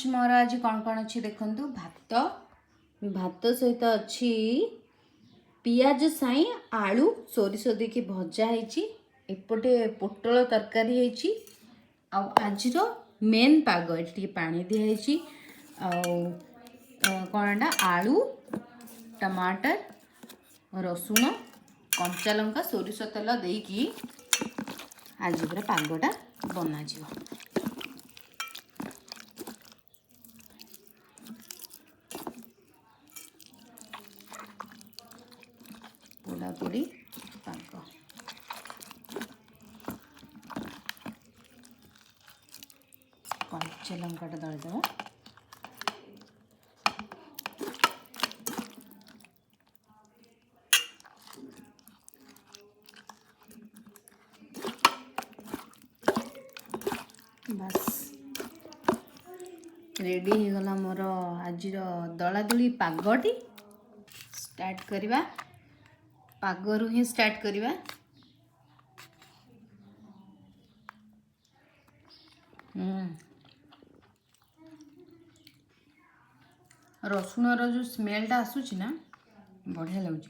lunch मोर आज कौन कौन अच्छी देखु भात भात सहित अच्छी पियाज साई आलू सोरिष देकी भजा एपटे पोटल तरकारी आज मेन पाग ये पानी दिखाई कौनटा आलू टमाटर रसुण कंचा लंका सोरिष तेल देकी आज पूरा पागटा बना पोड़ापोड़ी पाग कंचा लंकाटा दलिदेव बस रेडी हो गला मोर आज दलादुली पागटी स्टार्ट करवा पागरु ही स्टार्ट करवा रसुण रो जो स्मेलटा आसूची ना बढ़िया लगुच